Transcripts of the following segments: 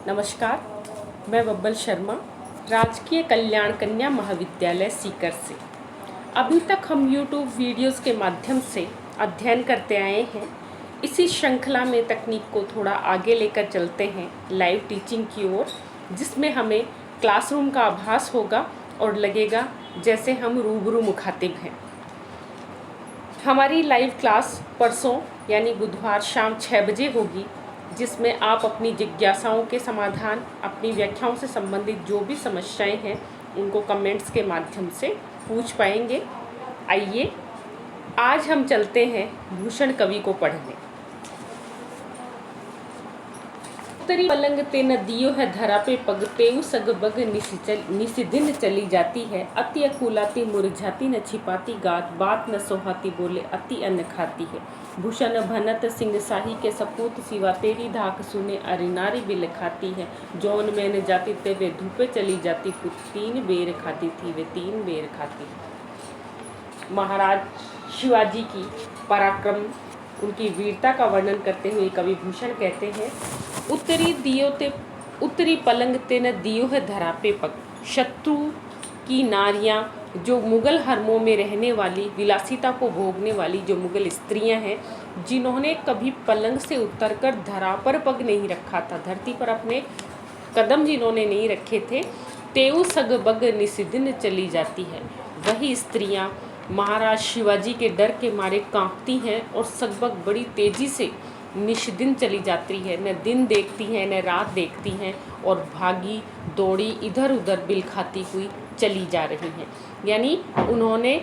नमस्कार, मैं बब्बल शर्मा, राजकीय कल्याण कन्या महाविद्यालय सीकर से। अभी तक हम YouTube वीडियोस के माध्यम से अध्ययन करते आए हैं। इसी श्रृंखला में तकनीक को थोड़ा आगे लेकर चलते हैं लाइव टीचिंग की ओर, जिसमें हमें क्लासरूम का आभास होगा और लगेगा जैसे हम रूबरू मुखातिब हैं। हमारी लाइव क्लास परसों यानी बुधवार शाम 6 बजे होगी, जिसमें आप अपनी जिज्ञासाओं के समाधान, अपनी व्याख्याओं से संबंधित जो भी समस्याएं हैं उनको कमेंट्स के माध्यम से पूछ पाएंगे। आइए आज हम चलते हैं भूषण कवि को पढ़ने। उत्तरी पलंग ते नदियों है धरा पे पग, तेऊ सग बग निशिदिन चली जाती है। अति अकुलाती मुरझाती न छिपाती गात, बात न सोहाती बोले अति अन्न खाती है। भूषण भनत सिंह शाही के सपूत, सिवा तेरी धाक सुने अरिनारी बिल खाती है। जौन मैंने जाती ते वे धूपे चली जाती, तीन बेर खाती थी वे तीन बेर खाती। महाराज शिवाजी की पराक्रम, उनकी वीरता का वर्णन करते हुए कवि भूषण कहते हैं, उत्तरी पलंग ते न दियो है धरा पे पग। शत्रु की नारियां, जो मुगल हरमों में रहने वाली, विलासिता को भोगने वाली जो मुगल स्त्रियां हैं, जिन्होंने कभी पलंग से उतरकर धरा पर पग नहीं रखा था, धरती पर अपने कदम जिन्होंने नहीं रखे थे, तेऊ सग बग निशिदिन चली जाती है। वही स्त्रियां महाराज शिवाजी के डर के मारे कांपती हैं और सगबग बड़ी तेजी से निशिदिन चली जाती है, न दिन देखती हैं न रात देखती हैं, और भागी दौड़ी इधर उधर बिल खाती हुई चली जा रही हैं। यानी उन्होंने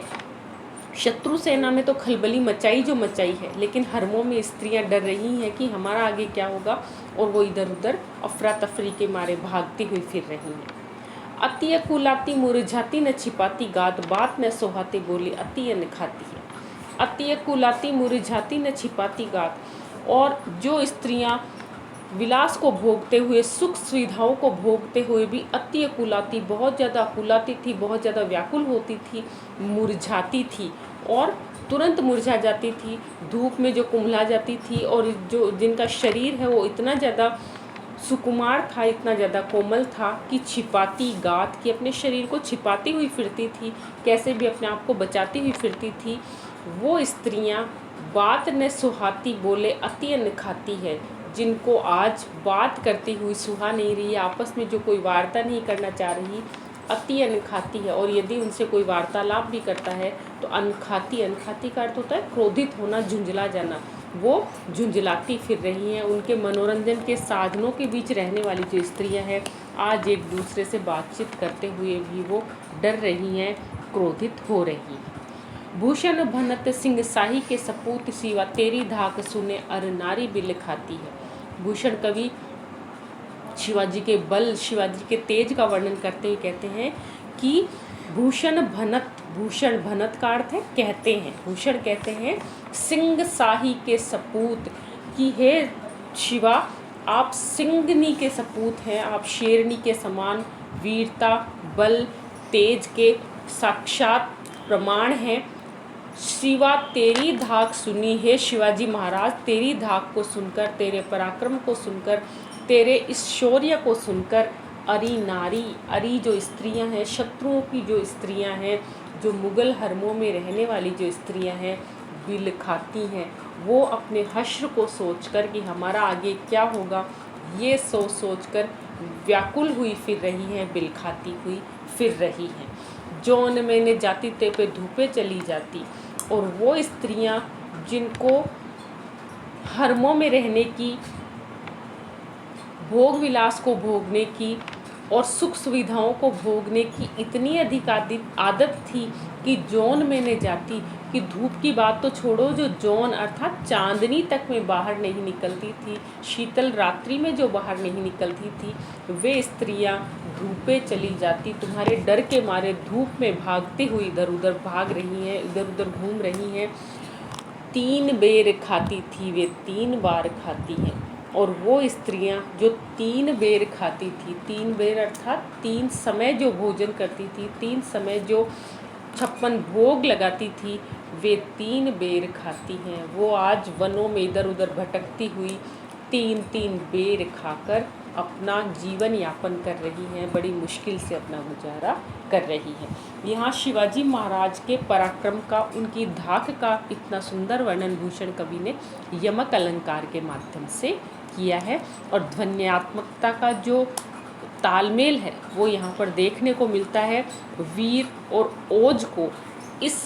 शत्रु सेना में तो खलबली मचाई जो मचाई है, लेकिन हरमों में स्त्रियां डर रही हैं कि हमारा आगे क्या होगा, और वो इधर उधर अफरा तफरी के मारे भागती हुई फिर रही हैं। अति अकुलाती मुरझाती न छिपाती गात, बात न सोहाती बोली अति अन्न खाती है। अति अकुलाती मुरझाती न छिपाती गात, और जो स्त्रियां विलास को भोगते हुए, सुख सुविधाओं को भोगते हुए भी अति अकुलाती, बहुत ज़्यादा अकुलाती थी, बहुत ज़्यादा व्याकुल होती थी, मुरझाती थी और तुरंत मुरझा जाती थी, धूप में जो कुम्हला जाती थी, और जो जिनका शरीर है वो इतना ज़्यादा सुकुमार था, इतना ज़्यादा कोमल था कि छिपाती गात, कि अपने शरीर को छिपाती हुई फिरती थी, कैसे भी अपने आप को बचाती हुई फिरती थी। वो स्त्रियां बात न सुहाती बोले अति अन्न खाती है, जिनको आज बात करती हुई सुहा नहीं रही है, आपस में जो कोई वार्ता नहीं करना चाह रही, अति अन्न खाती है। और यदि उनसे कोई वार्तालाप भी करता है तो अनखाती का अर्थ होता है क्रोधित होना, झुंझला जाना। वो झुंझलाती फिर रही हैं। उनके मनोरंजन के साधनों के बीच रहने वाली जो स्त्रियां हैं, आज एक दूसरे से बातचीत करते हुए भी वो डर रही हैं, क्रोधित हो रही हैं। भूषण भनत सिंह शाही के सपूत, सिवा तेरी धाक सुने अर नारी बिल खाती है। भूषण कवि शिवाजी के बल, शिवाजी के तेज का वर्णन करते हुए कहते हैं कि भूषण भनत का अर्थ है कहते हैं, भूषण कहते हैं सिंह शाही के सपूत, कि हे शिवा आप सिंहनी के सपूत हैं, आप शेरनी के समान वीरता, बल, तेज के साक्षात प्रमाण हैं। शिवा तेरी धाक सुनी है, शिवाजी महाराज तेरी धाक को सुनकर, तेरे पराक्रम को सुनकर, तेरे इस शौर्य को सुनकर, अरी नारी, अरी जो स्त्रियां हैं, शत्रुओं की जो स्त्रियां हैं, जो मुगल हरमों में रहने वाली जो स्त्रियां हैं, बिल खाती हैं। वो अपने हश्र को सोचकर कि हमारा आगे क्या होगा, ये सोच कर व्याकुल हुई फिर रही हैं, बिल खाती हुई फिर रही हैं। जौन मैंने जाती ते पे धूपे चली जाती, और वो स्त्रियां जिनको हरमों में रहने की, भोग विलास को भोगने की और सुख सुविधाओं को भोगने की इतनी अधिक आदत थी कि जौन मैंने जाती, कि धूप की बात तो छोड़ो, जो जौन अर्थात चांदनी तक में बाहर नहीं निकलती थी, शीतल रात्रि में जो बाहर नहीं निकलती थी, वे स्त्रियां धूपे चली जाती, तुम्हारे डर के मारे धूप में भागते हुए इधर उधर भाग रही हैं, इधर उधर घूम रही हैं। तीन बेर खाती थी वे तीन बार खाती हैं। और वो स्त्रियां जो 3 बेर खाती थी, 3 बेर अर्थात 3 समय जो भोजन करती थी, 3 समय जो 56 भोग लगाती थी, वे 3 बेर खाती हैं। वो आज वनों में इधर उधर भटकती हुई 3-3 बेर खाकर अपना जीवन यापन कर रही हैं, बड़ी मुश्किल से अपना गुजारा कर रही हैं। यहाँ शिवाजी महाराज के पराक्रम का, उनकी धाक का इतना सुंदर वर्णन भूषण कवि ने यमक अलंकार के माध्यम से किया है। और ध्वन्यात्मकता का जो तालमेल है वो यहाँ पर देखने को मिलता है। वीर और ओज को इस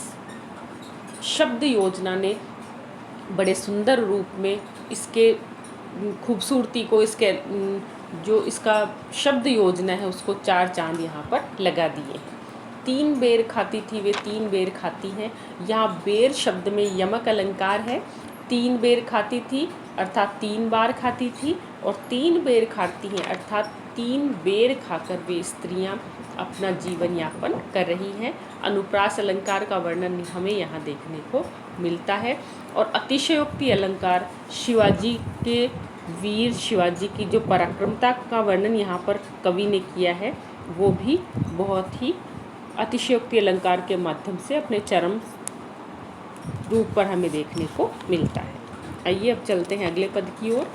शब्द योजना ने बड़े सुंदर रूप में इसके खूबसूरती को, इसके जो इसका शब्द योजना है उसको 4 चांद यहाँ पर लगा दिए हैं। 3 बेर खाती थी वे 3 बेर खाती हैं। यहाँ बेर शब्द में यमक अलंकार है। 3 बेर खाती थी अर्थात 3 बार खाती थी, और 3 बेर खाती हैं अर्थात 3 बेर खाकर वे स्त्रियाँ अपना जीवन यापन कर रही हैं। अनुप्रास अलंकार का वर्णन हमें यहाँ देखने को मिलता है। और अतिशयोक्ति अलंकार शिवाजी के वीर, शिवाजी की जो पराक्रमता का वर्णन यहाँ पर कवि ने किया है वो भी बहुत ही अतिशयोक्ति अलंकार के माध्यम से अपने चरम रूप पर हमें देखने को मिलता है। आइए अब चलते हैं अगले पद की ओर।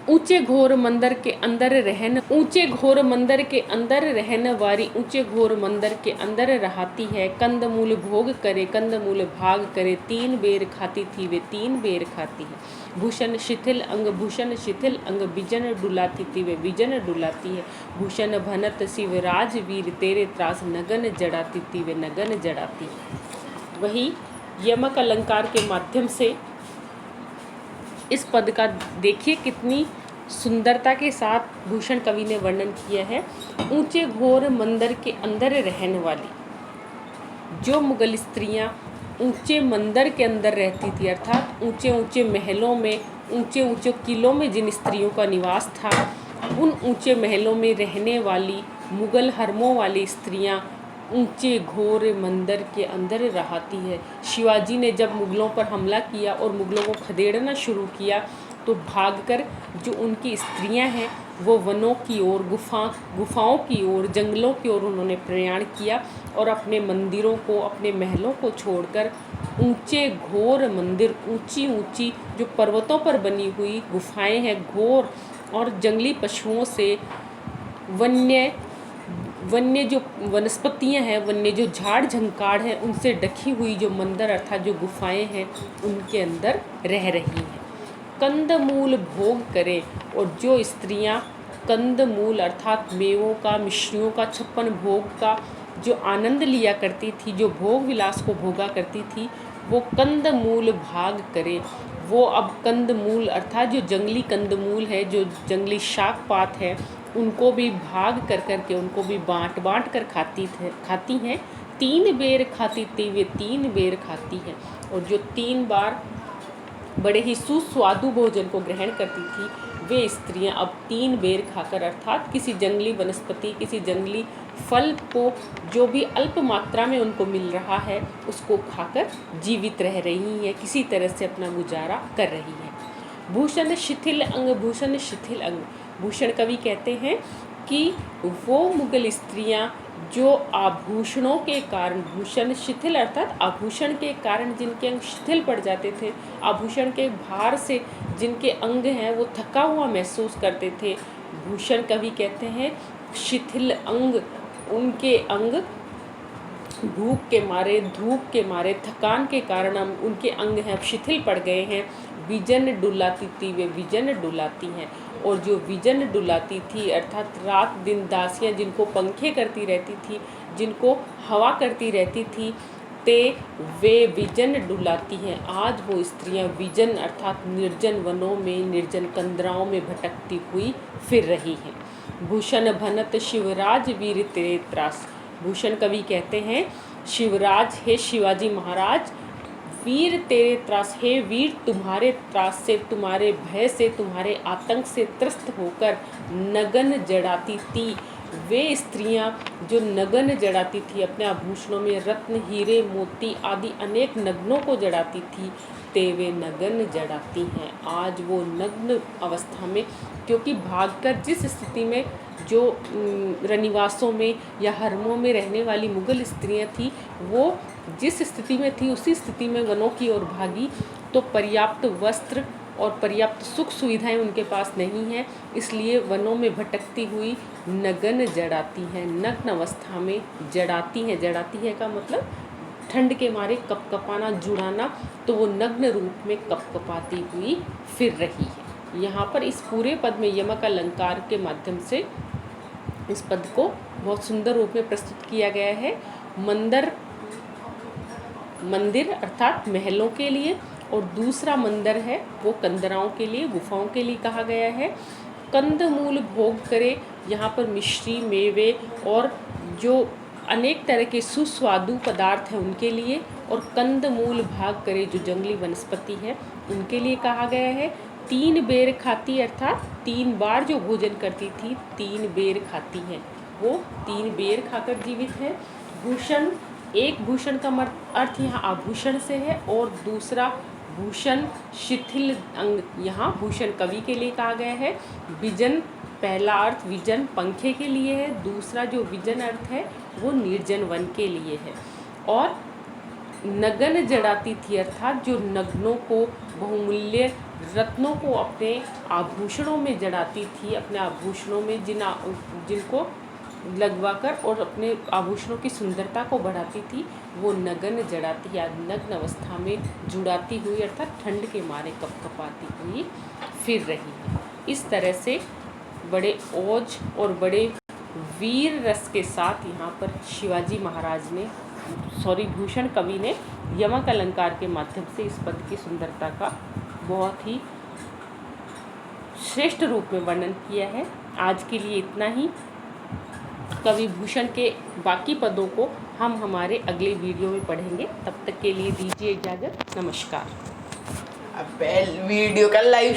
ऊंचे घोर मंदिर के अंदर रहन, ऊंचे घोर मंदिर के अंदर रहन वारी, ऊंचे घोर मंदिर के अंदर रहाती है। कंदमूल भोग करे कंदमूल भाग करे, 3 बेर खाती थी वे 3 बेर खाती है। भूषण शिथिल अंग, भूषण शिथिल अंग, बिजन डुलाती थी वे बिजन डुलाती है। भूषण भनत शिवराज वीर, तेरे त्रास नगन जड़ाती थी वे नगन जड़ाती है। वही यमक अलंकार के माध्यम से इस पद का देखिए कितनी सुंदरता के साथ भूषण कवि ने वर्णन किया है। ऊंचे घोर मंदिर के अंदर रहने वाली, जो मुगल स्त्रियां ऊंचे मंदिर के अंदर रहती थी अर्थात ऊंचे ऊंचे महलों में, ऊंचे ऊंचे किलों में जिन स्त्रियों का निवास था, उन ऊंचे महलों में रहने वाली मुगल हरमों वाली स्त्रियां ऊंचे घोर मंदिर के अंदर रहती है। शिवाजी ने जब मुगलों पर हमला किया और मुगलों को खदेड़ना शुरू किया तो भागकर जो उनकी स्त्रियां हैं वो वनों की ओर, गुफाओं की ओर, जंगलों की ओर उन्होंने प्रयाण किया और अपने मंदिरों को, अपने महलों को छोड़कर ऊंचे घोर मंदिर, ऊंची ऊंची जो पर्वतों पर बनी हुई गुफाएं हैं, घोर और जंगली पशुओं से, वन्य जो वनस्पतियां हैं, वन्य जो झाड़ झंकाड़ हैं, उनसे ढकी हुई जो मंदिर अर्थात जो गुफाएं हैं उनके अंदर रह रही हैं। कंदमूल भोग करें, और जो स्त्रियां कंदमूल अर्थात मेवों का, मिश्रियों का, 56 भोग का जो आनंद लिया करती थी, जो भोग विलास को भोगा करती थी, वो कंदमूल भाग करे। वो अब कंदमूल अर्थात जो जंगली कंदमूल है, जो जंगली शाक पात है, उनको भी भाग कर के उनको भी बांट कर खाती हैं। 3 बेर खाती थी वे 3 बेर खाती हैं। और जो 3 बार बड़े ही सुस्वादु भोजन को ग्रहण करती थी, वे स्त्रियां अब 3 बेर खाकर अर्थात किसी जंगली वनस्पति, किसी जंगली फल को जो भी अल्प मात्रा में उनको मिल रहा है उसको खाकर जीवित रह रही हैं, किसी तरह से अपना गुजारा कर रही हैं। भूषण शिथिल अंग, भूषण शिथिल अंग, भूषण कवि कहते हैं कि वो मुगल स्त्रियां जो आभूषणों के कारण, भूषण शिथिल अर्थात आभूषण के कारण जिनके अंग शिथिल पड़ जाते थे, आभूषण के भार से जिनके अंग हैं वो थका हुआ महसूस करते थे, भूषण कवि कहते हैं शिथिल अंग, उनके अंग भूख के मारे, धूप के मारे, थकान के कारण उनके अंग हैं शिथिल पड़ गए हैं। विजन डुलाती थी वे विजन डुलाती हैं, और जो विजन डुलाती थी अर्थात रात दिन दासियां जिनको पंखे करती रहती थी, जिनको हवा करती रहती थी, ते वे विजन डुलाती हैं। आज वो स्त्रियां विजन अर्थात निर्जन वनों में, निर्जन कंदराओं में भटकती हुई फिर रही हैं। भूषण भनत शिवराज वीर तेरे त्रास, भूषण कवि कहते हैं शिवराज हे शिवाजी महाराज, वीर तेरे त्रास, हे वीर तुम्हारे त्रास से, तुम्हारे भय से, तुम्हारे आतंक से त्रस्त होकर नगन जड़ाती थी। वे स्त्रियां जो नगन जड़ाती थी, अपने आभूषणों में रत्न, हीरे, मोती आदि अनेक नग्नों को जड़ाती थी, ते वे नगन जड़ाती हैं। आज वो नग्न अवस्था में, क्योंकि भागकर जिस स्थिति में जो रनिवासों में या हरमों में रहने वाली मुगल स्त्रियां थी, वो जिस स्थिति में थी उसी स्थिति में वनों की ओर भागी, तो पर्याप्त वस्त्र, और पर्याप्त सुख सुविधाएं उनके पास नहीं हैं, इसलिए वनों में भटकती हुई नग्न जड़ाती हैं, नग्न अवस्था में जड़ाती हैं। जड़ाती है का मतलब ठंड के मारे कपकपाना, जुड़ाना, तो वो नग्न रूप में कपकपाती हुई फिर रही है। यहाँ पर इस पूरे पद में यमक अलंकार के माध्यम से इस पद को बहुत सुंदर रूप में प्रस्तुत किया गया है। मंदिर अर्थात महलों के लिए, और दूसरा मंदिर है वो कंदराओं के लिए, गुफाओं के लिए कहा गया है। कंदमूल भोग करे, यहाँ पर मिश्री, मेवे और जो अनेक तरह के सुस्वादु पदार्थ हैं उनके लिए, और कंदमूल भाग करे जो जंगली वनस्पति है उनके लिए कहा गया है। 3 बेर खाती अर्थात 3 बार जो भोजन करती थी, 3 बेर खाती हैं, वो 3 बेर खाकर जीवित है। भूषण, एक भूषण का अर्थ यहाँ आभूषण से है, और दूसरा भूषण शिथिल अंग, यहाँ भूषण कवि के लिए कहा गया है। विजन, पहला अर्थ विजन पंखे के लिए है, दूसरा जो विजन अर्थ है वो निर्जन वन के लिए है। और नगन जड़ाती थी अर्थात जो नग्नों को, बहुमूल्य रत्नों को अपने आभूषणों में जड़ाती थी, अपने आभूषणों में जिनको लगवाकर और अपने आभूषणों की सुंदरता को बढ़ाती थी, वो नगन जड़ाती या नग्न अवस्था में जुड़ाती हुई अर्थात ठंड के मारे कपकपाती हुई फिर रही है। इस तरह से बड़े ओज और बड़े वीर रस के साथ यहाँ पर शिवाजी महाराज ने, भूषण कवि ने यमक अलंकार के माध्यम से इस पद की सुंदरता का बहुत ही श्रेष्ठ रूप में वर्णन किया है। आज के लिए इतना ही। कवि भूषण के बाकी पदों को हम हमारे अगले वीडियो में पढ़ेंगे। तब तक के लिए दीजिए इजाज़त। नमस्कार। अब वीडियो का लाइव